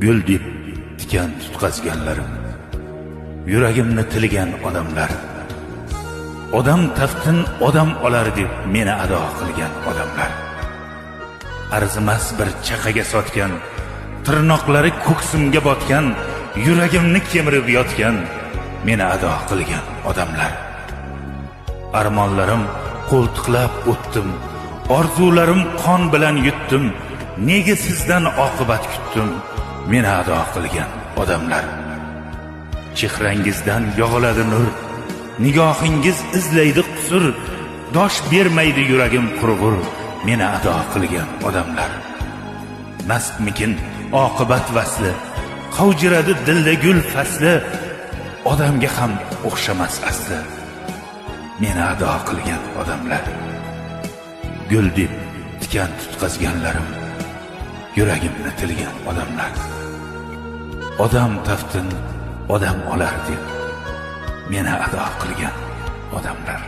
gul deb tikan tutqazganlarim, yuragimni tilgan odamlar, odam taftin odam olar deb meni ado qilgan odamlar, arzimas bir chaqaga sotgan, tirnoqlari ko'ksimga botgan, yuragimni kemirib yotgan, meni ado qilgan odamlar. Armonlarim qo'ltiqlab o'tdim, orzularim qon bilan yutdim, nega sizdan oqibat kutdim, meni ado qilgan odamlar. Chehrangizdan yog'iladi nur, nigohingiz izlaydi qusur, dosh bermaydi yuragim qurg'ur, meni ado qilgan odamlar. Mastmikin oqibat vasli, qavjiradi dilda gul fasli, odamga ham o'xshamas asli, meni ado qilgan odamlar. Gul deb tikan tutqazganlarim, yuragimni tilgan odamlar, odam taftin odam olar deb meni ado qilgan odamlar.